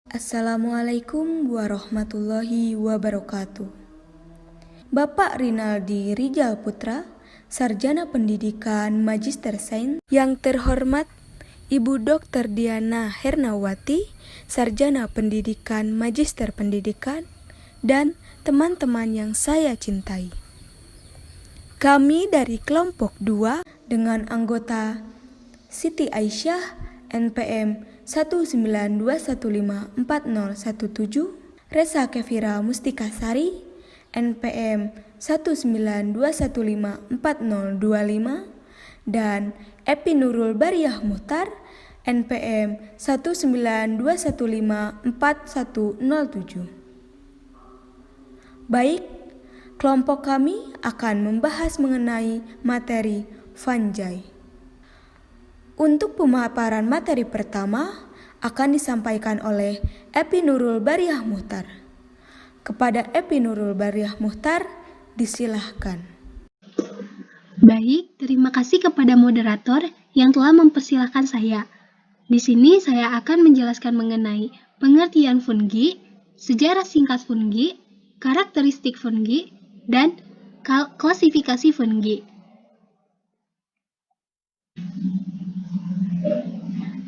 Assalamualaikum warahmatullahi wabarakatuh. Bapak Rinaldi Rijal Putra, Sarjana Pendidikan Magister Sains. Yang terhormat Ibu Dr. Diana Hernawati, Sarjana Pendidikan Magister Pendidikan, dan teman-teman yang saya cintai. Kami dari kelompok 2 dengan anggota Siti Aisyah, NPM 192154017, Resa Kefira Mustikasari, NPM 192154025, dan Epi Nurul Bariyah Muhtar, NPM 192154107. Baik, kelompok kami akan membahas mengenai materi Fanjai. Untuk pemaparan materi pertama akan disampaikan oleh Epi Nurul Bariyah Muhtar. Kepada Epi Nurul Bariyah Muhtar, disilahkan. Baik, terima kasih kepada moderator yang telah mempersilahkan saya. Di sini saya akan menjelaskan mengenai pengertian fungi, sejarah singkat fungi, karakteristik fungi, dan klasifikasi fungi.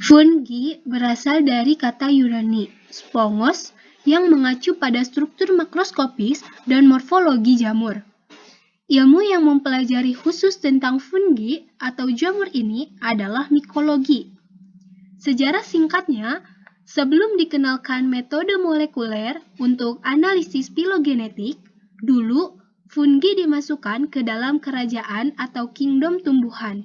Fungi berasal dari kata Yunani, spongos, yang mengacu pada struktur makroskopis dan morfologi jamur. Ilmu yang mempelajari khusus tentang fungi atau jamur ini adalah mikologi. Sejarah singkatnya, sebelum dikenalkan metode molekuler untuk analisis filogenetik, dulu fungi dimasukkan ke dalam kerajaan atau kingdom tumbuhan.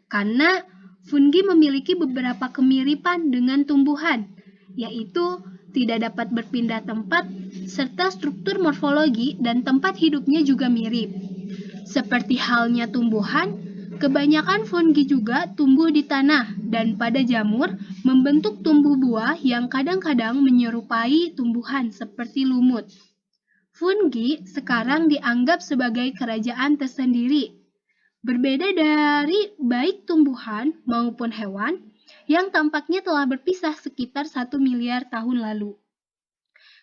Karena fungi memiliki beberapa kemiripan dengan tumbuhan, yaitu tidak dapat berpindah tempat, serta struktur morfologi dan tempat hidupnya juga mirip. Seperti halnya tumbuhan, kebanyakan fungi juga tumbuh di tanah dan pada jamur membentuk tumbuh buah yang kadang-kadang menyerupai tumbuhan seperti lumut. Fungi sekarang dianggap sebagai kerajaan tersendiri, berbeda dari baik tumbuhan maupun hewan yang tampaknya telah berpisah sekitar 1 miliar tahun lalu.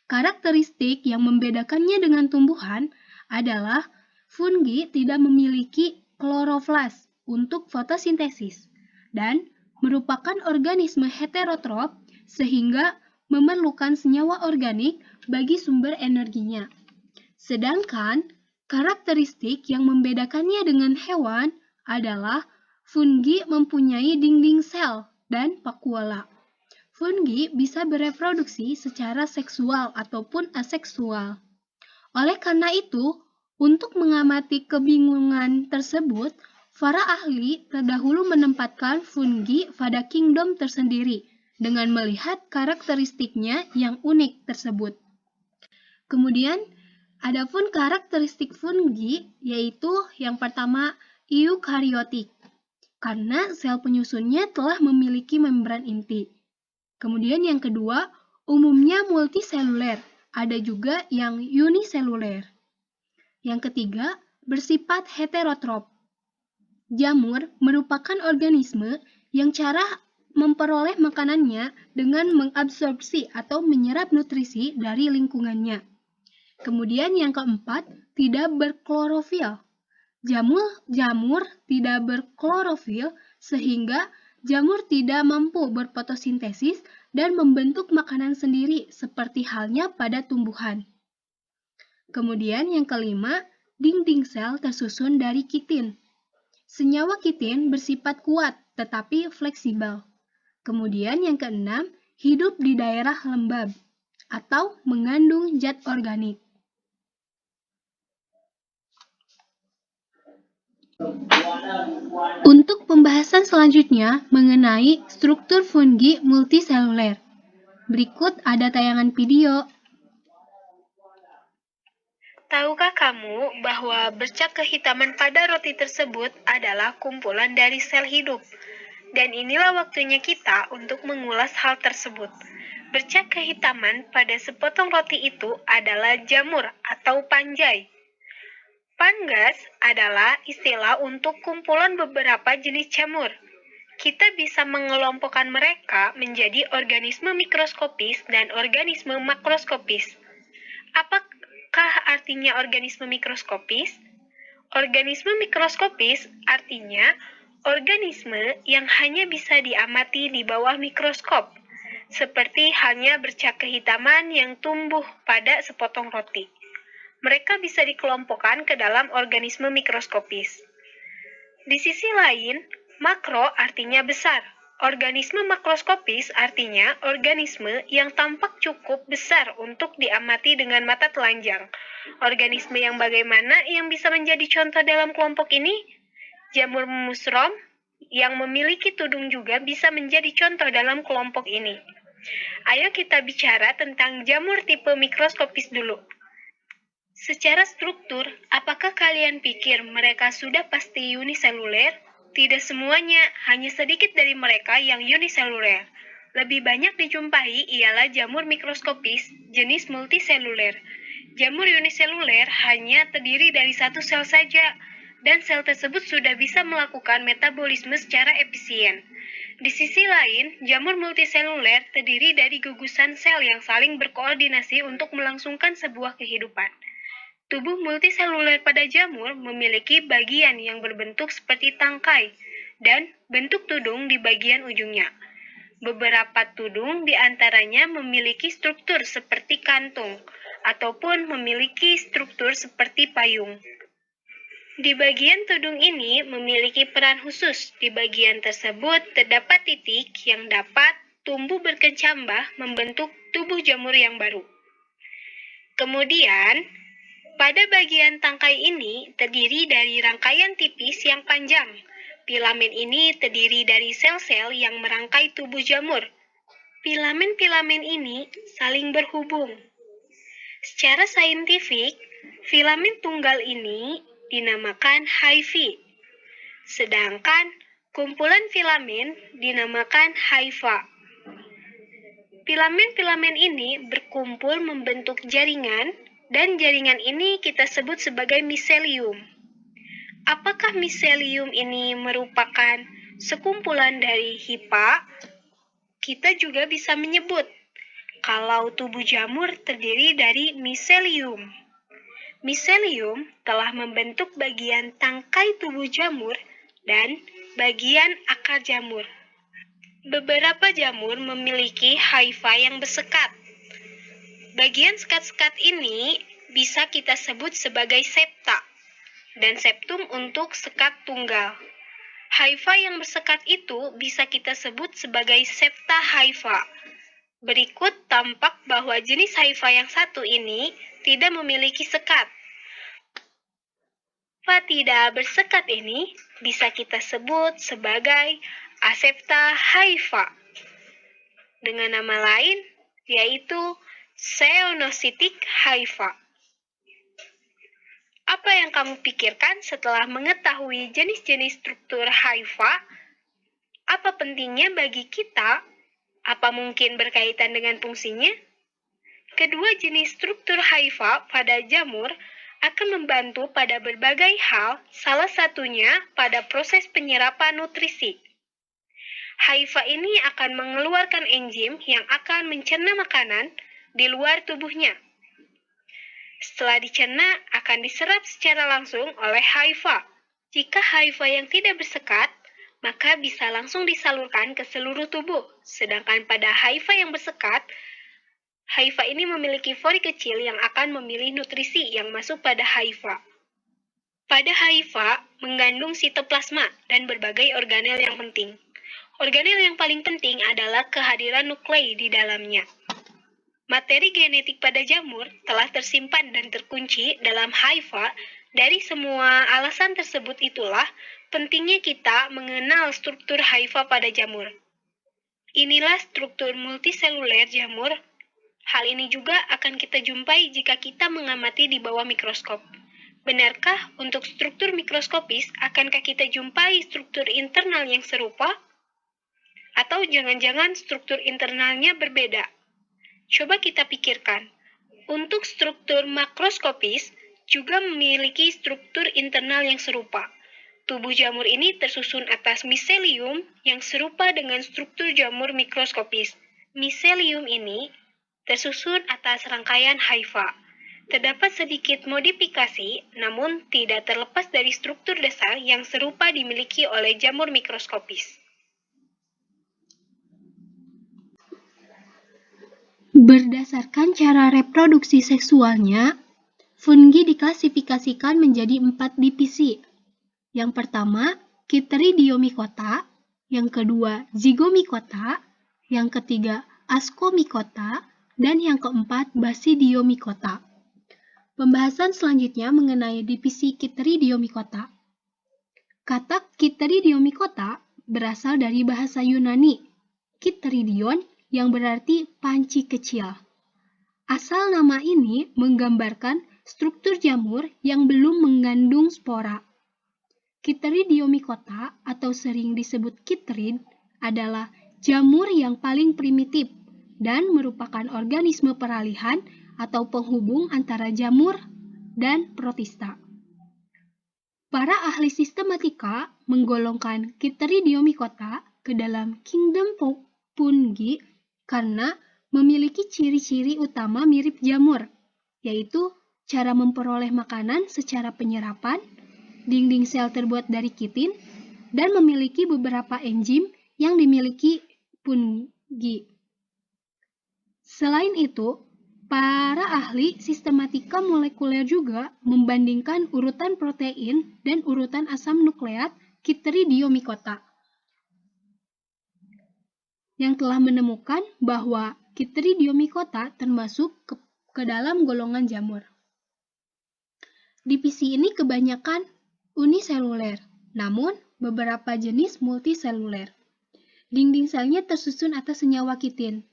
Karakteristik yang membedakannya dengan tumbuhan adalah fungi tidak memiliki kloroflas untuk fotosintesis dan merupakan organisme heterotrof sehingga memerlukan senyawa organik bagi sumber energinya. Sedangkan karakteristik yang membedakannya dengan hewan adalah fungi mempunyai dinding sel dan vakuola. Fungi bisa bereproduksi secara seksual ataupun aseksual. Oleh karena itu, untuk mengamati kebingungan tersebut, para ahli terdahulu menempatkan fungi pada kingdom tersendiri dengan melihat karakteristiknya yang unik tersebut. Kemudian, adapun karakteristik fungi yaitu yang pertama eukariotik, karena sel penyusunnya telah memiliki membran inti. Kemudian yang kedua, umumnya multiseluler, ada juga yang uniseluler. Yang ketiga, bersifat heterotrof. Jamur merupakan organisme yang cara memperoleh makanannya dengan mengabsorpsi atau menyerap nutrisi dari lingkungannya. Kemudian yang keempat, tidak berklorofil. Jamur tidak berklorofil sehingga jamur tidak mampu berfotosintesis dan membentuk makanan sendiri seperti halnya pada tumbuhan. Kemudian yang kelima, dinding sel tersusun dari kitin. Senyawa kitin bersifat kuat tetapi fleksibel. Kemudian yang keenam, hidup di daerah lembab atau mengandung zat organik. Untuk pembahasan selanjutnya mengenai struktur fungi multiseluler. Berikut ada tayangan video. Tahukah kamu bahwa bercak kehitaman pada roti tersebut adalah kumpulan dari sel hidup? Dan inilah waktunya kita untuk mengulas hal tersebut. Bercak kehitaman pada sepotong roti itu adalah jamur atau panjai. Fungus adalah istilah untuk kumpulan beberapa jenis jamur. Kita bisa mengelompokkan mereka menjadi organisme mikroskopis dan organisme makroskopis. Apakah artinya organisme mikroskopis? Organisme mikroskopis artinya organisme yang hanya bisa diamati di bawah mikroskop, seperti halnya bercak kehitaman yang tumbuh pada sepotong roti. Mereka bisa dikelompokkan ke dalam organisme mikroskopis. Di sisi lain, makro artinya besar. Organisme makroskopis artinya organisme yang tampak cukup besar untuk diamati dengan mata telanjang. Organisme yang bagaimana yang bisa menjadi contoh dalam kelompok ini? Jamur mushroom yang memiliki tudung juga bisa menjadi contoh dalam kelompok ini. Ayo kita bicara tentang jamur tipe mikroskopis dulu. Secara struktur, apakah kalian pikir mereka sudah pasti uniseluler? Tidak semuanya, hanya sedikit dari mereka yang uniseluler. Lebih banyak dijumpai ialah jamur mikroskopis jenis multiseluler. Jamur uniseluler hanya terdiri dari satu sel saja, dan sel tersebut sudah bisa melakukan metabolisme secara efisien. Di sisi lain, jamur multiseluler terdiri dari gugusan sel yang saling berkoordinasi untuk melangsungkan sebuah kehidupan. Tubuh multiseluler pada jamur memiliki bagian yang berbentuk seperti tangkai dan bentuk tudung di bagian ujungnya. Beberapa tudung di antaranya memiliki struktur seperti kantung ataupun memiliki struktur seperti payung. Di bagian tudung ini memiliki peran khusus. Di bagian tersebut terdapat titik yang dapat tumbuh berkecambah membentuk tubuh jamur yang baru. Kemudian, pada bagian tangkai ini terdiri dari rangkaian tipis yang panjang. Filamen ini terdiri dari sel-sel yang merangkai tubuh jamur. Filamen-filamen ini saling berhubung. Secara saintifik, filamen tunggal ini dinamakan hyphae, sedangkan kumpulan filamen dinamakan hypha. Filamen-filamen ini berkumpul membentuk jaringan, dan jaringan ini kita sebut sebagai miselium. Apakah miselium ini merupakan sekumpulan dari hifa? Kita juga bisa menyebut kalau tubuh jamur terdiri dari miselium. Miselium telah membentuk bagian tangkai tubuh jamur dan bagian akar jamur. Beberapa jamur memiliki hypha yang bersekat. Bagian sekat-sekat ini bisa kita sebut sebagai septa dan septum untuk sekat tunggal. Hypha yang bersekat itu bisa kita sebut sebagai septa hypha. Berikut tampak bahwa jenis hypha yang satu ini tidak memiliki sekat. Hypha tidak bersekat ini bisa kita sebut sebagai asepta hypha. Dengan nama lain yaitu Cyanositike hypha. Apa yang kamu pikirkan setelah mengetahui jenis-jenis struktur hypha? Apa pentingnya bagi kita? Apa mungkin berkaitan dengan fungsinya? Kedua jenis struktur hypha pada jamur akan membantu pada berbagai hal, salah satunya pada proses penyerapan nutrisi. Hypha ini akan mengeluarkan enzim yang akan mencerna makanan di luar tubuhnya. Setelah dicerna, akan diserap secara langsung oleh hypha. Jika hypha yang tidak bersekat, maka bisa langsung disalurkan ke seluruh tubuh. Sedangkan pada hypha yang bersekat, hypha ini memiliki pori kecil yang akan memilih nutrisi yang masuk pada hypha. Pada hypha mengandung sitoplasma dan berbagai organel yang penting. Organel yang paling penting adalah kehadiran nuklei di dalamnya. Materi genetik pada jamur telah tersimpan dan terkunci dalam hypha. Dari semua alasan tersebut itulah pentingnya kita mengenal struktur hypha pada jamur. Inilah struktur multiseluler jamur. Hal ini juga akan kita jumpai jika kita mengamati di bawah mikroskop. Benarkah untuk struktur mikroskopis akankah kita jumpai struktur internal yang serupa? Atau jangan-jangan struktur internalnya berbeda? Coba kita pikirkan. Untuk struktur makroskopis juga memiliki struktur internal yang serupa. Tubuh jamur ini tersusun atas miselium yang serupa dengan struktur jamur mikroskopis. Miselium ini tersusun atas rangkaian haifa. Terdapat sedikit modifikasi, namun tidak terlepas dari struktur dasar yang serupa dimiliki oleh jamur mikroskopis. Berdasarkan cara reproduksi seksualnya, fungi diklasifikasikan menjadi 4 divisi. Yang pertama, Chytridiomycota, yang kedua, Zygomycota, yang ketiga, Ascomycota, dan yang keempat, Basidiomycota. Pembahasan selanjutnya mengenai divisi Chytridiomycota. Kata Chytridiomycota berasal dari bahasa Yunani, Chytridion, yang berarti panci kecil. Asal nama ini menggambarkan struktur jamur yang belum mengandung spora. Chytridiomycota atau sering disebut chytrid adalah jamur yang paling primitif dan merupakan organisme peralihan atau penghubung antara jamur dan protista. Para ahli sistematika menggolongkan Chytridiomycota ke dalam kingdom fungi karena memiliki ciri-ciri utama mirip jamur, yaitu cara memperoleh makanan secara penyerapan, dinding sel terbuat dari kitin, dan memiliki beberapa enzim yang dimiliki fungi. Selain itu, para ahli sistematika molekuler juga membandingkan urutan protein dan urutan asam nukleat Chytridiomycota, yang telah menemukan bahwa Chytridiomycota termasuk ke dalam golongan jamur. Divisi ini kebanyakan uniseluler, namun beberapa jenis multiseluler. Dinding selnya tersusun atas senyawa kitin.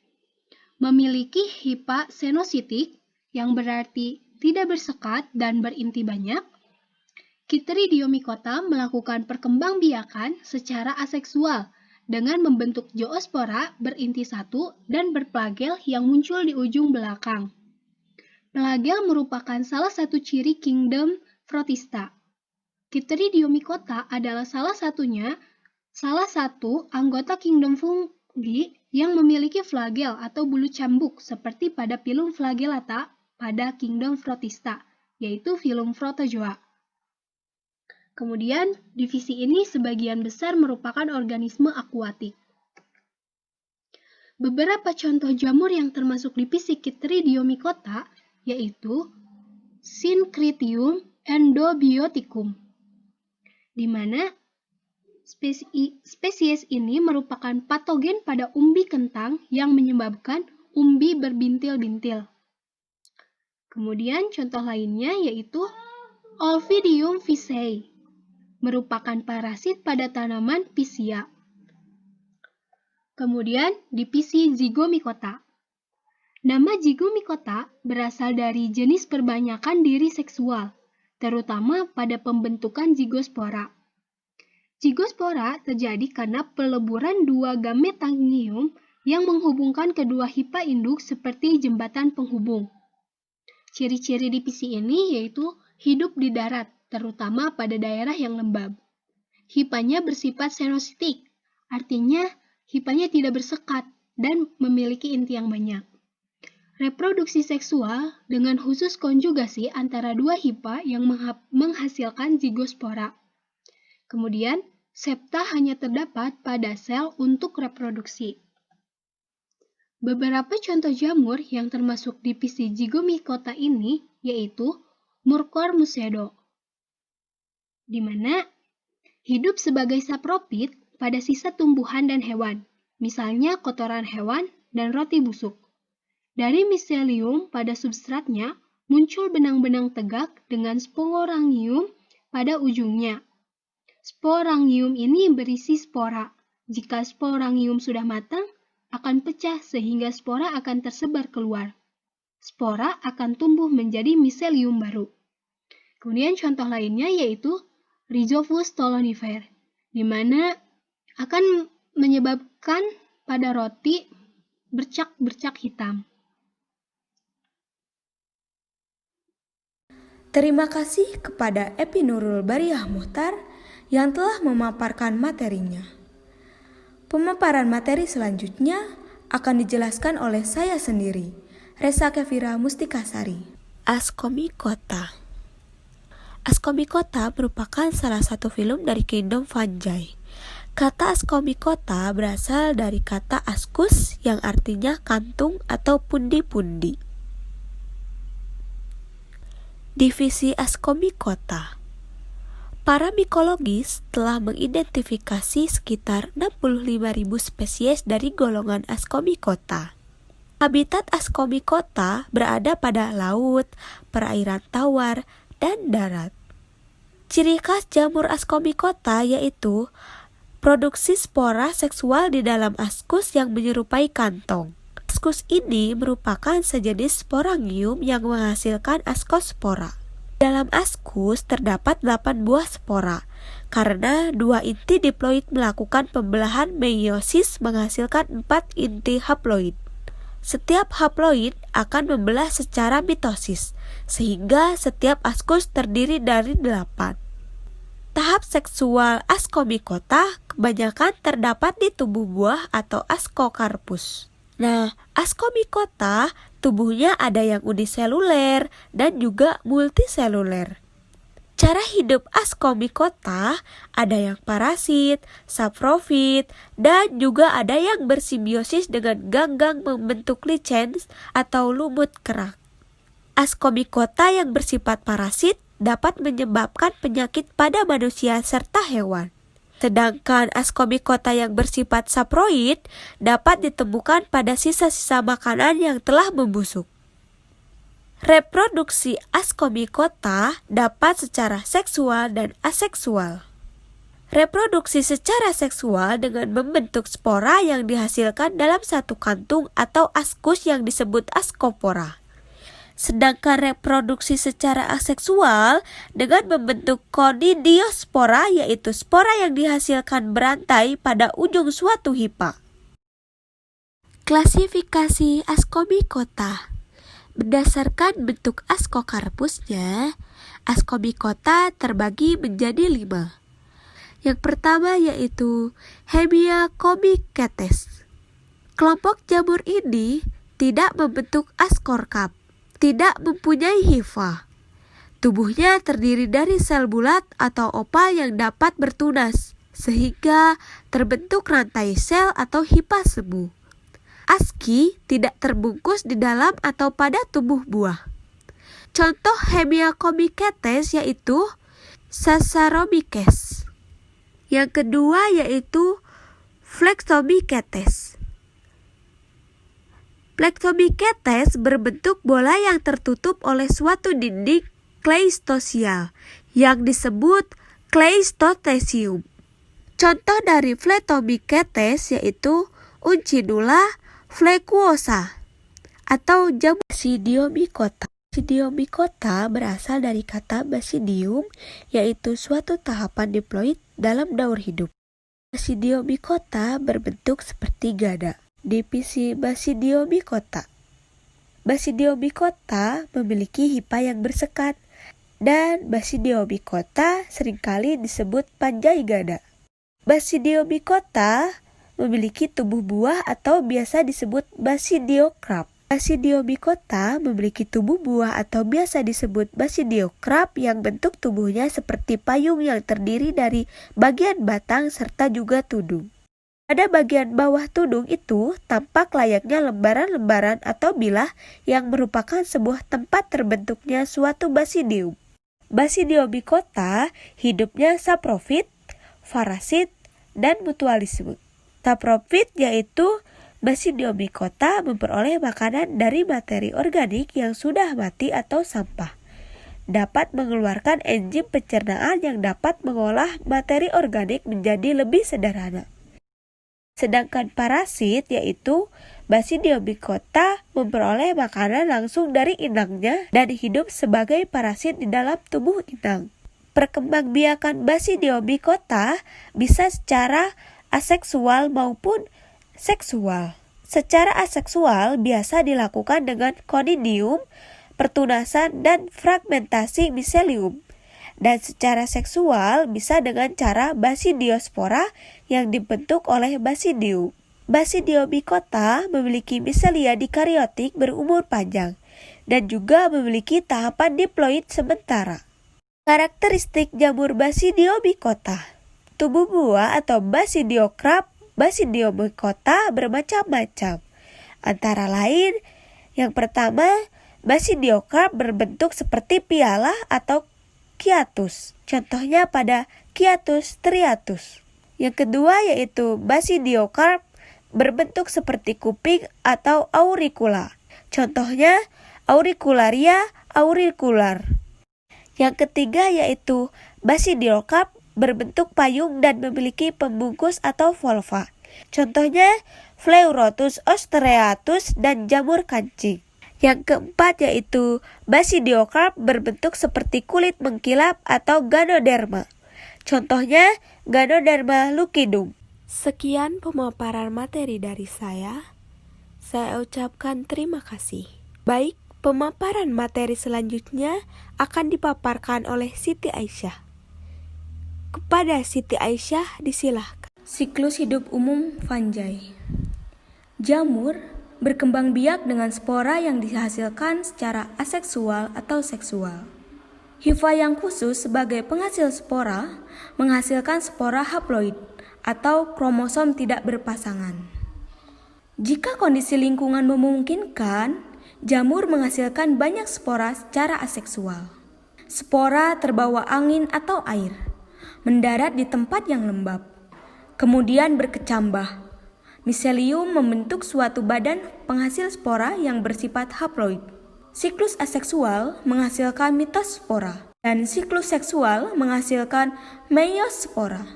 Memiliki hipa senositik, yang berarti tidak bersekat dan berinti banyak. Chytridiomycota melakukan perkembangbiakan secara aseksual dengan membentuk zoospora berinti satu dan berplagel yang muncul di ujung belakang. Plagel merupakan salah satu ciri kingdom protista. Chytridiomycota adalah salah satu anggota kingdom fungi yang memiliki flagel atau bulu cambuk seperti pada filum flagellata pada kingdom protista, yaitu filum protozoa. Kemudian, divisi ini sebagian besar merupakan organisme akuatik. Beberapa contoh jamur yang termasuk divisi Chytridiomycota yaitu Synchritium endobioticum, di mana spesies ini merupakan patogen pada umbi kentang yang menyebabkan umbi berbintil-bintil. Kemudian contoh lainnya yaitu Olphidium vitae, merupakan parasit pada tanaman pisia. Kemudian divisi Zygomycota. Nama Zygomycota berasal dari jenis perbanyakan diri seksual, terutama pada pembentukan zigospora. Zigospora terjadi karena peleburan dua gametangium yang menghubungkan kedua hipa induk seperti jembatan penghubung. Ciri-ciri divisi ini yaitu hidup di darat, terutama pada daerah yang lembab. Hipanya bersifat senositik, artinya hipanya tidak bersekat dan memiliki inti yang banyak. Reproduksi seksual dengan khusus konjugasi antara dua hipa yang menghasilkan zigospora. Kemudian, septa hanya terdapat pada sel untuk reproduksi. Beberapa contoh jamur yang termasuk divisi Zygomycota ini yaitu Murcor mucedo, di mana hidup sebagai sapropit pada sisa tumbuhan dan hewan, misalnya kotoran hewan dan roti busuk. Dari miselium pada substratnya muncul benang-benang tegak dengan sporangium pada ujungnya. Sporangium ini berisi spora. Jika sporangium sudah matang, akan pecah sehingga spora akan tersebar keluar. Spora akan tumbuh menjadi miselium baru. Kemudian contoh lainnya yaitu Rhizophus stolonifer, di mana akan menyebabkan pada roti bercak-bercak hitam. Terima kasih kepada Epi Nurul Bariah Muhtar yang telah memaparkan materinya. Pemaparan materi selanjutnya akan dijelaskan oleh saya sendiri, Resa Kevira Mustikasari. Ascomycota. Ascomycota merupakan salah satu film dari Kingdom Fungi. Kata Ascomycota berasal dari kata ascus yang artinya kantung atau pundi-pundi. Divisi Ascomycota. Para mikologis telah mengidentifikasi sekitar 65.000 spesies dari golongan Ascomycota. Habitat Ascomycota berada pada laut, perairan tawar, dan darat. Ciri khas jamur Ascomycota yaitu produksi spora seksual di dalam askus yang menyerupai kantong. Askus ini merupakan sejenis sporangium yang menghasilkan askospora. Dalam askus terdapat 8 buah spora, karena 2 inti diploid melakukan pembelahan meiosis menghasilkan 4 inti haploid. Setiap haploid akan membelah secara mitosis, sehingga setiap askus terdiri dari 8. Tahap seksual Ascomycota kebanyakan terdapat di tubuh buah atau Ascocarpus. Nah, Ascomycota tubuhnya ada yang uniseluler dan juga multiseluler. Cara hidup Ascomycota ada yang parasit, saprofit, dan juga ada yang bersimbiosis dengan ganggang membentuk lichens atau lumut kerak. Ascomycota yang bersifat parasit dapat menyebabkan penyakit pada manusia serta hewan. Sedangkan Ascomycota yang bersifat saproid dapat ditemukan pada sisa-sisa makanan yang telah membusuk. Reproduksi Ascomycota dapat secara seksual dan aseksual. Reproduksi secara seksual dengan membentuk spora yang dihasilkan dalam satu kantung atau askus yang disebut askopora. Sedangkan reproduksi secara aseksual dengan membentuk conidiospora, yaitu spora yang dihasilkan berantai pada ujung suatu hipa. Klasifikasi Ascomycota. Berdasarkan bentuk Ascocarpusnya, Ascomycota terbagi menjadi 5. Yang pertama yaitu Hemiacomycetes. Kelompok jamur ini tidak membentuk ascorcarp, tidak mempunyai hifa. Tubuhnya terdiri dari sel bulat atau oval yang dapat bertunas, sehingga terbentuk rantai sel atau hipa semu. Asci tidak terbungkus di dalam atau pada tubuh buah. Contoh Hemiacomycetes yaitu Saccharomyces. Yang kedua yaitu Flexomycetes. Flexomycetes berbentuk bola yang tertutup oleh suatu dinding kleistosial yang disebut kleistotecium. Contoh dari Flexomycetes yaitu Uncinula flecuosa atau jamur Basidiomycota. Basidiomycota berasal dari kata basidium, yaitu suatu tahapan diploid dalam daur hidup. Basidiomycota berbentuk seperti gada. Divisi Basidiomycota. Basidiomycota memiliki hipa yang bersekat, dan Basidiomycota seringkali disebut panjai gada. Basidiomycota memiliki tubuh buah atau biasa disebut basidiokrap. Basidiomycota memiliki tubuh buah atau biasa disebut basidiokrap yang bentuk tubuhnya seperti payung yang terdiri dari bagian batang serta juga tudung. Pada bagian bawah tudung itu tampak layaknya lembaran-lembaran atau bilah yang merupakan sebuah tempat terbentuknya suatu basidium. Basidiomycota hidupnya saprofit, parasit, dan mutualisme. Saprofit yaitu Basidiomycota memperoleh makanan dari materi organik yang sudah mati atau sampah. Dapat mengeluarkan enzim pencernaan yang dapat mengolah materi organik menjadi lebih sederhana. Sedangkan parasit yaitu Basidiomycota memperoleh makanan langsung dari inangnya dan hidup sebagai parasit di dalam tubuh inang. Perkembangbiakan Basidiomycota bisa secara aseksual maupun seksual. Secara aseksual biasa dilakukan dengan conidium, pertunasan, dan fragmentasi miselium. Dan secara seksual bisa dengan cara basidiospora yang dibentuk oleh basidium. Basidiomycota memiliki miselia dikariotik berumur panjang dan juga memiliki tahapan diploid sementara. Karakteristik jamur Basidiomycota. Tubuh buah atau Basidiokrap Basidiomycota bermacam-macam. Antara lain, yang pertama, Basidiokrap berbentuk seperti piala atau Chiatus. Contohnya pada Chiatus striatus. Yang kedua yaitu Basidiokrap berbentuk seperti kuping atau auricula. Contohnya Auricularia auricular. Yang ketiga yaitu Basidiokrap berbentuk payung dan memiliki pembungkus atau volva. Contohnya Pleurotus ostreatus dan jamur kancing. Yang keempat yaitu Basidiokrap berbentuk seperti kulit mengkilap atau Ganoderma. Contohnya Ganoderma lucidum. Sekian pemaparan materi dari saya. Saya ucapkan terima kasih. Baik, pemaparan materi selanjutnya akan dipaparkan oleh Siti Aisyah. Kepada Siti Aisyah disilahkan. Siklus hidup umum fungi. Jamur berkembang biak dengan spora yang dihasilkan secara aseksual atau seksual. Hifa yang khusus sebagai penghasil spora menghasilkan spora haploid atau kromosom tidak berpasangan. Jika kondisi lingkungan memungkinkan, jamur menghasilkan banyak spora secara aseksual. Spora terbawa angin atau air, mendarat di tempat yang lembab, kemudian berkecambah. Miselium membentuk suatu badan penghasil spora yang bersifat haploid. Siklus aseksual menghasilkan mitospora, dan siklus seksual menghasilkan meiospora.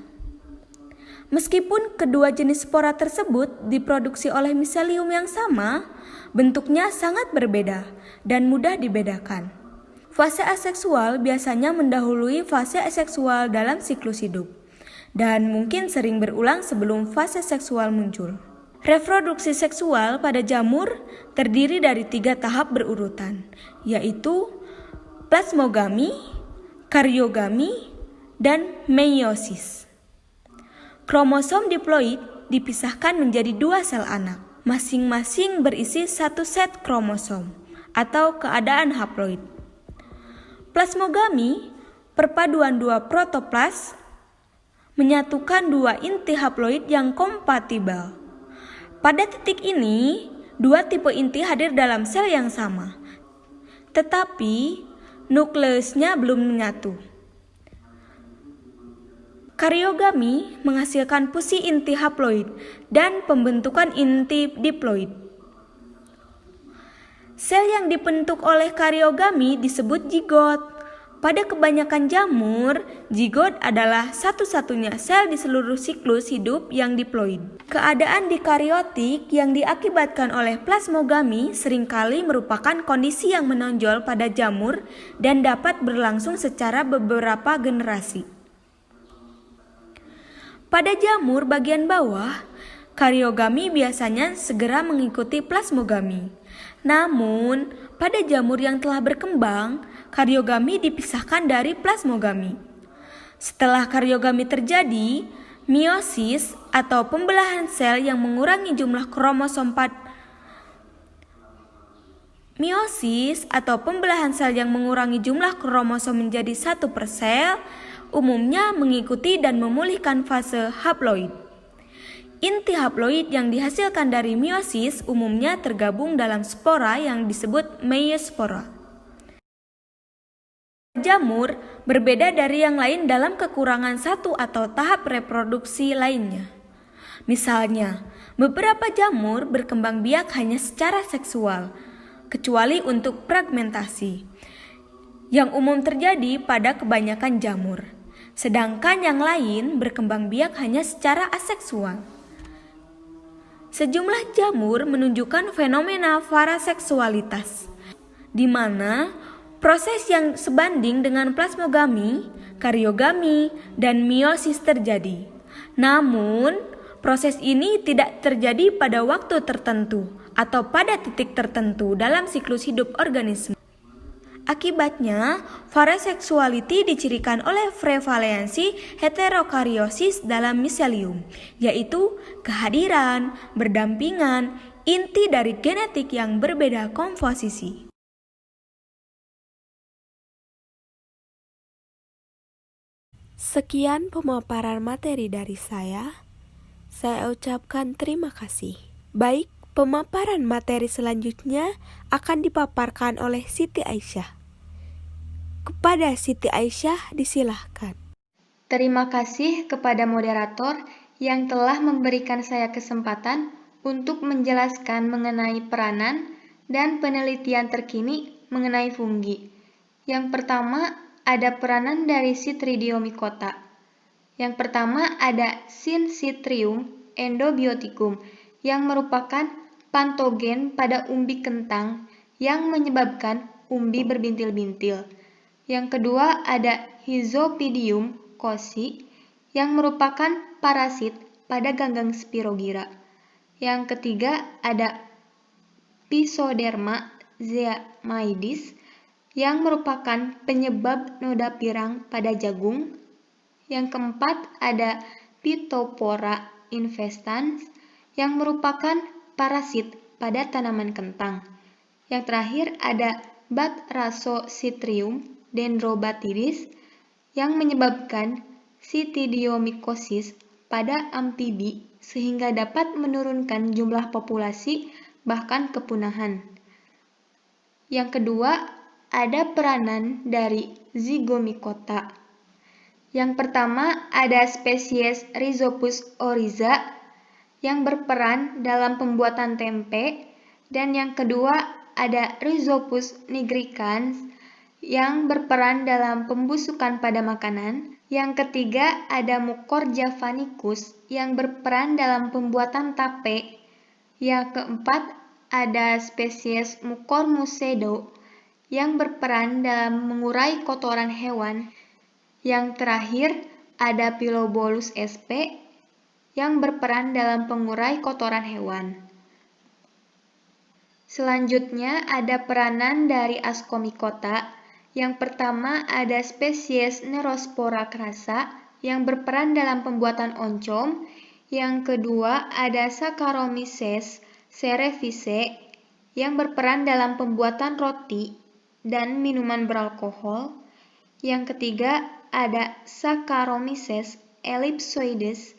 Meskipun kedua jenis spora tersebut diproduksi oleh miselium yang sama, bentuknya sangat berbeda dan mudah dibedakan. Fase aseksual biasanya mendahului fase aseksual dalam siklus hidup, dan mungkin sering berulang sebelum fase seksual muncul. Reproduksi seksual pada jamur terdiri dari 3 tahap berurutan, yaitu plasmogami, karyogami, dan meiosis. Kromosom diploid dipisahkan menjadi 2 sel anak, masing-masing berisi 1 set kromosom atau keadaan haploid. Plasmogami, perpaduan 2 protoplas, menyatukan 2 inti haploid yang kompatibel. Pada titik ini, 2 tipe inti hadir dalam sel yang sama, tetapi nukleusnya belum menyatu. Karyogami menghasilkan fusi inti haploid dan pembentukan inti diploid. Sel yang dibentuk oleh karyogami disebut zigot. Pada kebanyakan jamur, zigot adalah satu-satunya sel di seluruh siklus hidup yang diploid. Keadaan dikariotik yang diakibatkan oleh plasmogami seringkali merupakan kondisi yang menonjol pada jamur dan dapat berlangsung secara beberapa generasi. Pada jamur bagian bawah, karyogami biasanya segera mengikuti plasmogami. Namun, pada jamur yang telah berkembang, karyogami dipisahkan dari plasmogami. Setelah karyogami terjadi, meiosis atau pembelahan sel yang mengurangi jumlah kromosom menjadi 1 per sel, umumnya mengikuti dan memulihkan fase haploid. Inti haploid yang dihasilkan dari meiosis umumnya tergabung dalam spora yang disebut meiospora. Jamur berbeda dari yang lain dalam kekurangan satu atau tahap reproduksi lainnya. Misalnya, beberapa jamur berkembang biak hanya secara seksual, kecuali untuk fragmentasi, yang umum terjadi pada kebanyakan jamur. Sedangkan yang lain berkembang biak hanya secara aseksual. Sejumlah jamur menunjukkan fenomena paraseksualitas, di mana proses yang sebanding dengan plasmogami, karyogami, dan meiosis terjadi. Namun, proses ini tidak terjadi pada waktu tertentu atau pada titik tertentu dalam siklus hidup organisme. Akibatnya, varisexuality dicirikan oleh prevalensi heterokariosis dalam miselium, yaitu kehadiran, berdampingan, inti dari genetik yang berbeda komposisi. Sekian pemaparan materi dari saya. Saya ucapkan terima kasih. Baik, pemaparan materi selanjutnya akan dipaparkan oleh Siti Aisyah. Kepada Siti Aisyah disilahkan. Terima kasih kepada moderator yang telah memberikan saya kesempatan untuk menjelaskan mengenai peranan dan penelitian terkini mengenai fungi. Yang pertama, ada peranan dari Chytridiomycota. Yang pertama ada Syncytrium endobioticum yang merupakan pantogen pada umbi kentang yang menyebabkan umbi berbintil-bintil. Yang kedua ada Hizopidium kosi yang merupakan parasit pada ganggang Spirogyra. Yang ketiga ada Physoderma zeamaidis yang merupakan penyebab noda pirang pada jagung. Yang keempat ada Phytophthora infestans yang merupakan parasit pada tanaman kentang. Yang terakhir ada Batrachosystrium dendrobatidis yang menyebabkan Chytridiomycosis pada amfibi sehingga dapat menurunkan jumlah populasi bahkan kepunahan. Yang kedua, ada peranan dari Zygomycota. Yang pertama ada spesies Rhizopus oryza yang berperan dalam pembuatan tempe, dan yang kedua ada Rhizopus nigricans yang berperan dalam pembusukan pada makanan. Yang ketiga ada Mucor javanicus yang berperan dalam pembuatan tape. Yang keempat ada spesies Mucor mucedo yang berperan dalam mengurai kotoran hewan. Yang terakhir ada Pilobolus sp yang berperan dalam pengurai kotoran hewan. Selanjutnya ada peranan dari Ascomycota. Yang pertama ada spesies Neurospora crassa yang berperan dalam pembuatan oncom. Yang kedua ada Saccharomyces cerevisiae yang berperan dalam pembuatan roti dan minuman beralkohol. Yang ketiga ada Saccharomyces ellipsoides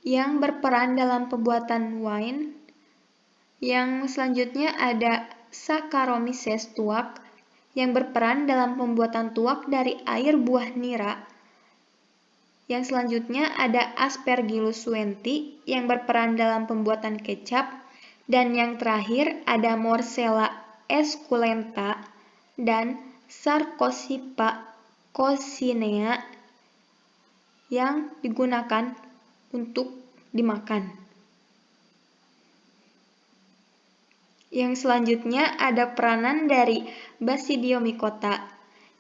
yang berperan dalam pembuatan wine. Yang selanjutnya ada Saccharomyces tuak yang berperan dalam pembuatan tuak dari air buah nira. Yang selanjutnya ada Aspergillus suenti yang berperan dalam pembuatan kecap. Dan yang terakhir ada Morcella esculenta dan Sarcospha coccinea yang digunakan untuk dimakan. Yang selanjutnya ada peranan dari Basidiomycota.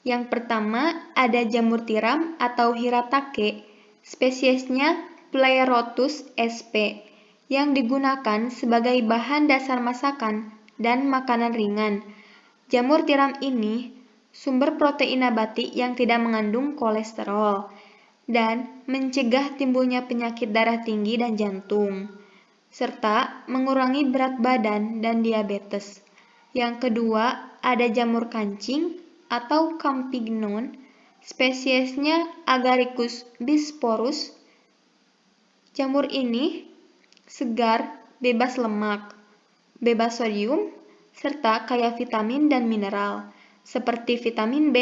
Yang pertama ada jamur tiram atau Hiratake, spesiesnya Pleurotus sp yang digunakan sebagai bahan dasar masakan dan makanan ringan. Jamur tiram ini sumber protein nabati yang tidak mengandung kolesterol dan mencegah timbulnya penyakit darah tinggi dan jantung, serta mengurangi berat badan dan diabetes. Yang kedua, ada jamur kancing atau Campignon, spesiesnya Agaricus bisporus. Jamur ini segar, bebas lemak, bebas sodium, serta kaya vitamin dan mineral, seperti vitamin B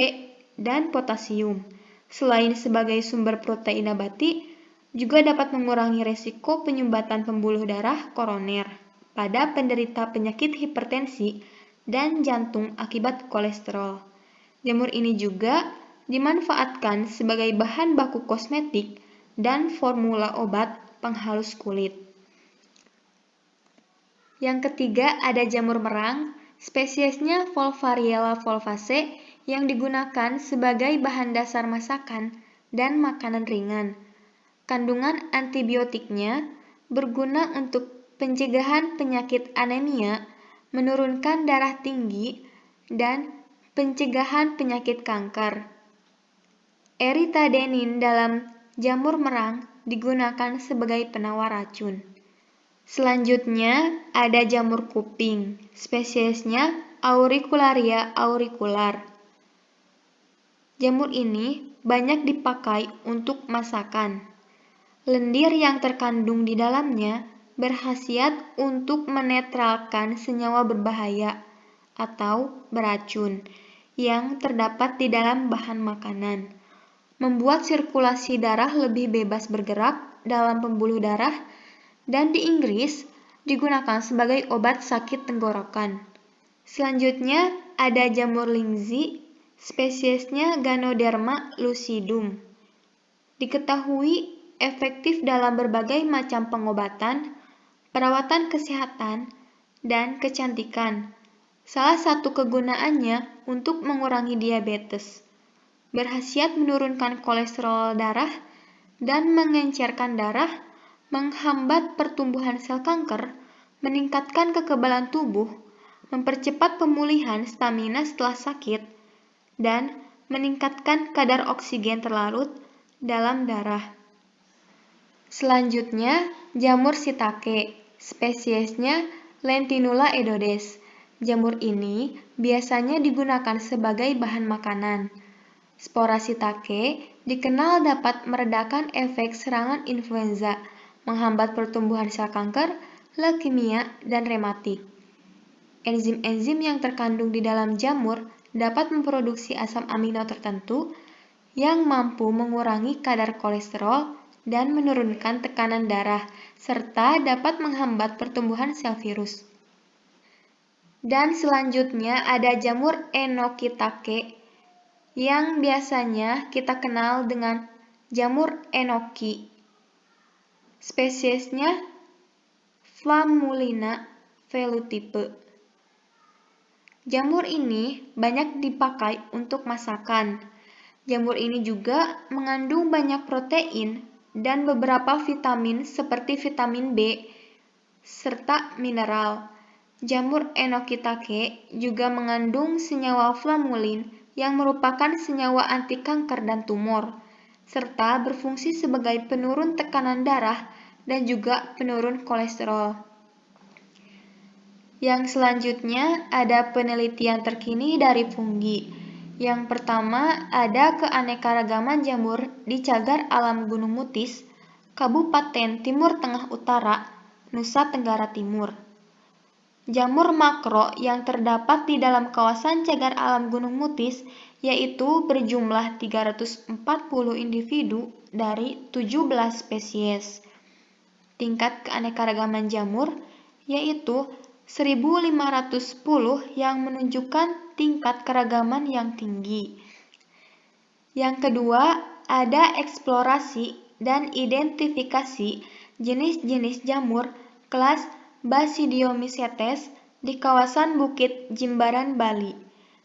dan potasium. Selain sebagai sumber protein nabati, juga dapat mengurangi resiko penyumbatan pembuluh darah koroner pada penderita penyakit hipertensi dan jantung akibat kolesterol. Jamur ini juga dimanfaatkan sebagai bahan baku kosmetik dan formula obat penghalus kulit. Yang ketiga ada jamur merang, spesiesnya Volvariella volvaceae yang digunakan sebagai bahan dasar masakan dan makanan ringan. Kandungan antibiotiknya berguna untuk pencegahan penyakit anemia, menurunkan darah tinggi, dan Pencegahan penyakit kanker. Erythradiene dalam jamur merang digunakan sebagai penawar racun. Selanjutnya ada jamur kuping, spesiesnya Auricularia auricular. Jamur ini banyak dipakai untuk masakan. Lendir yang terkandung di dalamnya berkhasiat untuk menetralkan senyawa berbahaya atau beracun yang terdapat di dalam bahan makanan, membuat sirkulasi darah lebih bebas bergerak dalam pembuluh darah, dan di Inggris digunakan sebagai obat sakit tenggorokan. Selanjutnya ada jamur Lindsay, spesiesnya Ganoderma lucidum. Diketahui efektif dalam berbagai macam pengobatan, perawatan kesehatan, dan kecantikan. Salah satu kegunaannya untuk mengurangi diabetes. Berkhasiat menurunkan kolesterol darah dan mengencerkan darah, menghambat pertumbuhan sel kanker, meningkatkan kekebalan tubuh, mempercepat pemulihan stamina setelah sakit, dan meningkatkan kadar oksigen terlarut dalam darah. Selanjutnya, jamur shiitake, spesiesnya Lentinula edodes. Jamur ini biasanya digunakan sebagai bahan makanan. Spora shiitake dikenal dapat meredakan efek serangan influenza, menghambat pertumbuhan sel kanker, leukemia, dan rematik. Enzim-enzim yang terkandung di dalam jamur dapat memproduksi asam amino tertentu yang mampu mengurangi kadar kolesterol dan menurunkan tekanan darah, serta dapat menghambat pertumbuhan sel virus. Dan selanjutnya ada jamur enokitake yang biasanya kita kenal dengan jamur enoki. Spesiesnya Flammulina velutina. Jamur ini banyak dipakai untuk masakan. Jamur ini juga mengandung banyak protein dan beberapa vitamin seperti vitamin B serta mineral. Jamur enokitake juga mengandung senyawa flammulin yang merupakan senyawa anti kanker dan tumor, serta berfungsi sebagai penurun tekanan darah dan juga penurun kolesterol. Yang selanjutnya ada penelitian terkini dari funggi. Yang pertama ada keanekaragaman jamur di Cagar Alam Gunung Mutis, Kabupaten Timur Tengah Utara, Nusa Tenggara Timur. Jamur makro yang terdapat di dalam kawasan Cagar Alam Gunung Mutis yaitu berjumlah 340 individu dari 17 spesies. Tingkat keanekaragaman jamur yaitu 1510 yang menunjukkan tingkat keragaman yang tinggi. Yang kedua, ada eksplorasi dan identifikasi jenis-jenis jamur kelas Basidiomycetes di kawasan Bukit Jimbaran, Bali.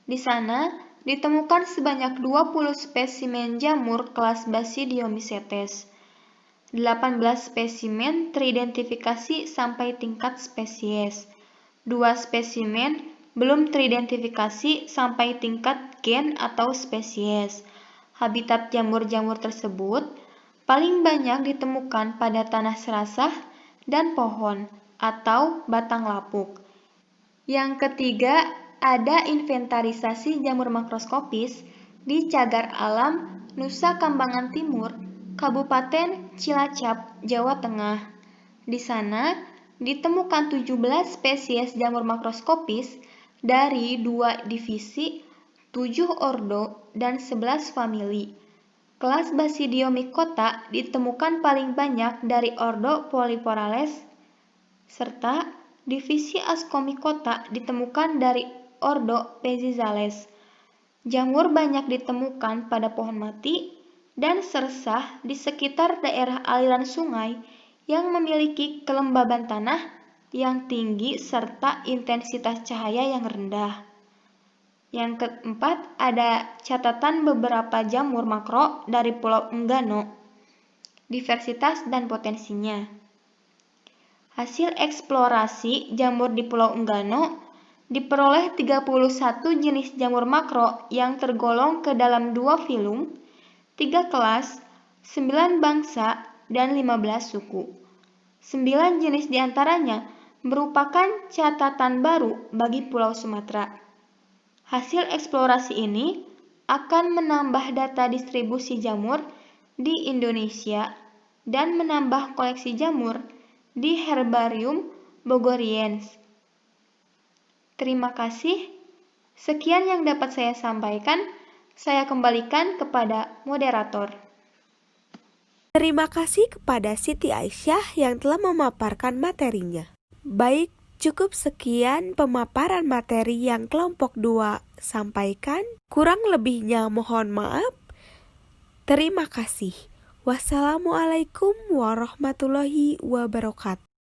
Di sana ditemukan sebanyak 20 spesimen jamur kelas Basidiomycetes. 18 spesimen teridentifikasi sampai tingkat spesies. 2 spesimen belum teridentifikasi sampai tingkat gen atau spesies. Habitat jamur-jamur tersebut paling banyak ditemukan pada tanah serasah dan pohon atau batang lapuk. Yang ketiga, ada inventarisasi jamur makroskopis di Cagar Alam Nusa Kambangan Timur, Kabupaten Cilacap, Jawa Tengah. Di sana ditemukan 17 spesies jamur makroskopis dari 2 divisi, 7 ordo, dan 11 famili. Kelas Basidiomycota ditemukan paling banyak dari ordo Polyporales, serta divisi Ascomycota ditemukan dari ordo Pezizales. Jamur banyak ditemukan pada pohon mati dan sersah di sekitar daerah aliran sungai yang memiliki kelembaban tanah yang tinggi serta intensitas cahaya yang rendah. Yang keempat, ada catatan beberapa jamur makro dari Pulau Enggano, diversitas dan potensinya. Hasil eksplorasi jamur di Pulau Enggano diperoleh 31 jenis jamur makro yang tergolong ke dalam 2 filum, 3 kelas, 9 bangsa, dan 15 suku. 9 jenis diantaranya merupakan catatan baru bagi Pulau Sumatera. Hasil eksplorasi ini akan menambah data distribusi jamur di Indonesia dan menambah koleksi jamur di Herbarium Bogoriense. Terima kasih. Sekian yang dapat saya sampaikan. Saya kembalikan kepada moderator. Terima kasih kepada Siti Aisyah yang telah memaparkan materinya. Baik, cukup sekian pemaparan materi yang kelompok 2 sampaikan. Kurang lebihnya mohon maaf. Terima kasih. Wassalamualaikum warahmatullahi wabarakatuh.